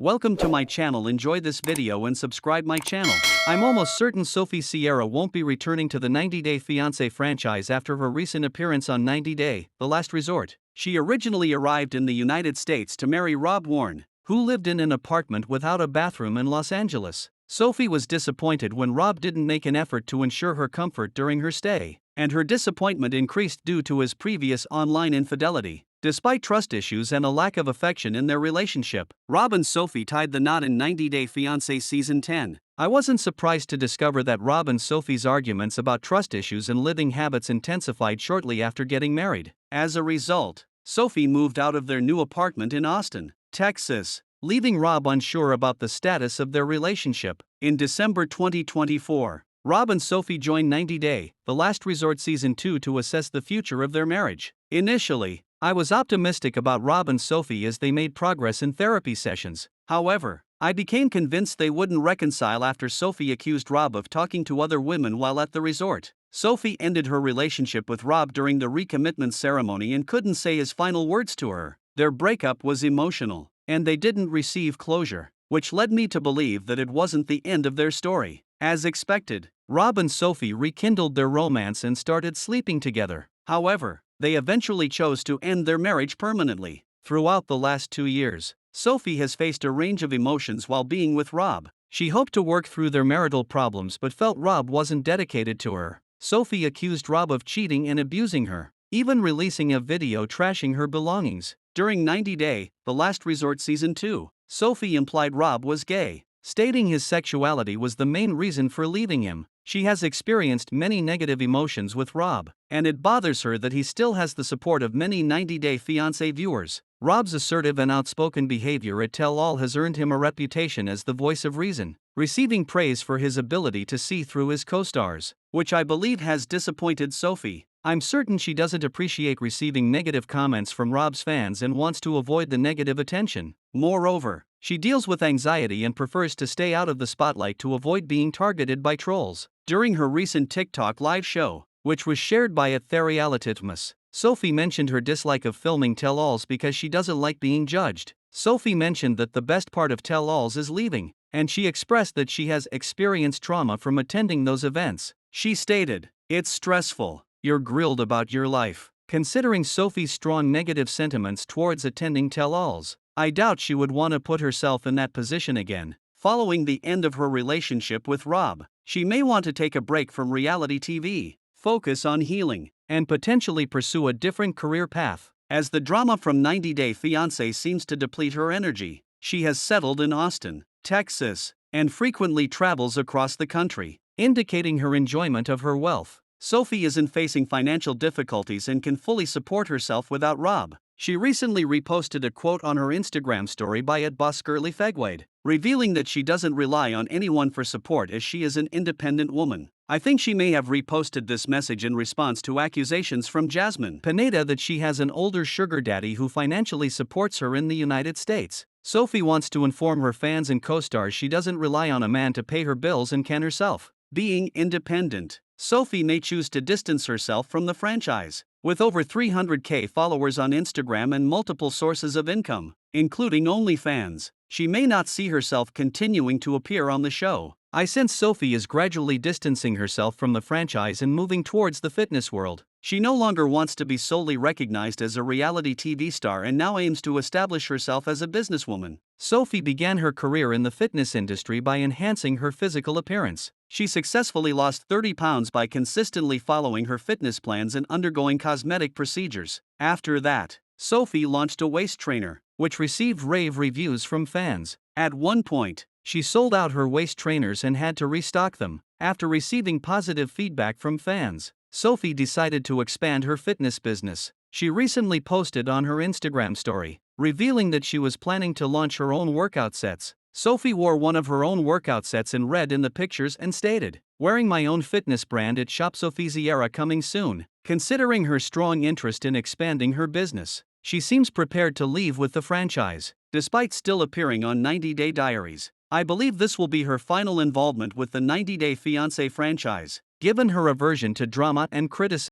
Welcome to my channel. Enjoy this video and subscribe my channel. I'm almost certain Sophie Sierra won't be returning to the 90-Day Fiancé franchise after her recent appearance on 90 Day, The Last Resort. She originally arrived in the United States to marry Rob Warne, who lived in an apartment without a bathroom in Los Angeles. Sophie was disappointed when Rob didn't make an effort to ensure her comfort during her stay, and her disappointment increased due to his previous online infidelity. Despite trust issues and a lack of affection in their relationship, Rob and Sophie tied the knot in 90 Day Fiancé Season 10. I wasn't surprised to discover that Rob and Sophie's arguments about trust issues and living habits intensified shortly after getting married. As a result, Sophie moved out of their new apartment in Austin, Texas, leaving Rob unsure about the status of their relationship. In December 2024, Rob and Sophie joined 90 Day, The Last Resort Season 2 to assess the future of their marriage. Initially, I was optimistic about Rob and Sophie as they made progress in therapy sessions. However, I became convinced they wouldn't reconcile after Sophie accused Rob of talking to other women while at the resort. Sophie ended her relationship with Rob during the recommitment ceremony and couldn't say his final words to her. Their breakup was emotional, and they didn't receive closure, which led me to believe that it wasn't the end of their story. As expected, Rob and Sophie rekindled their romance and started sleeping together. However, they eventually chose to end their marriage permanently. Throughout the last 2 years, Sophie has faced a range of emotions while being with Rob. She hoped to work through their marital problems but felt Rob wasn't dedicated to her. Sophie accused Rob of cheating and abusing her, even releasing a video trashing her belongings. During 90 Day, The Last Resort Season 2, Sophie implied Rob was gay, stating his sexuality was the main reason for leaving him. She has experienced many negative emotions with Rob, and it bothers her that he still has the support of many 90 Day Fiancé viewers. Rob's assertive and outspoken behavior at Tell All has earned him a reputation as the voice of reason, receiving praise for his ability to see through his co-stars, which I believe has disappointed Sophie. I'm certain she doesn't appreciate receiving negative comments from Rob's fans and wants to avoid the negative attention. Moreover, she deals with anxiety and prefers to stay out of the spotlight to avoid being targeted by trolls. During her recent TikTok live show, which was shared by @Therialititmus, Sophie mentioned her dislike of filming tell-alls because she doesn't like being judged. Sophie mentioned that the best part of tell-alls is leaving, and she expressed that she has experienced trauma from attending those events. She stated, "It's stressful. You're grilled about your life." Considering Sophie's strong negative sentiments towards attending tell-alls, I doubt she would want to put herself in that position again. Following the end of her relationship with Rob, she may want to take a break from reality TV, focus on healing, and potentially pursue a different career path. As the drama from 90 Day Fiancé seems to deplete her energy, she has settled in Austin, Texas, and frequently travels across the country, indicating her enjoyment of her wealth. Sophie isn't facing financial difficulties and can fully support herself without Rob. She recently reposted a quote on her Instagram story by @BossGirlyFegwade, revealing that she doesn't rely on anyone for support as she is an independent woman. I think she may have reposted this message in response to accusations from Jasmine Pineda that she has an older sugar daddy who financially supports her in the United States. Sophie wants to inform her fans and co-stars she doesn't rely on a man to pay her bills and can herself. Being independent, Sophie may choose to distance herself from the franchise. With over 300K followers on Instagram and multiple sources of income, including OnlyFans, she may not see herself continuing to appear on the show. I sense Sophie is gradually distancing herself from the franchise and moving towards the fitness world. She no longer wants to be solely recognized as a reality TV star and now aims to establish herself as a businesswoman. Sophie began her career in the fitness industry by enhancing her physical appearance. She successfully lost 30 pounds by consistently following her fitness plans and undergoing cosmetic procedures. After that, Sophie launched a waist trainer, which received rave reviews from fans. At one point, she sold out her waist trainers and had to restock them. After receiving positive feedback from fans, Sophie decided to expand her fitness business. She recently posted on her Instagram story, revealing that she was planning to launch her own workout sets. Sophie wore one of her own workout sets in red in the pictures and stated, "Wearing my own fitness brand at Shop Sophie Sierra coming soon." Considering her strong interest in expanding her business, she seems prepared to leave with the franchise. Despite still appearing on 90 Day Diaries, I believe this will be her final involvement with the 90 Day Fiancé franchise, given her aversion to drama and criticism.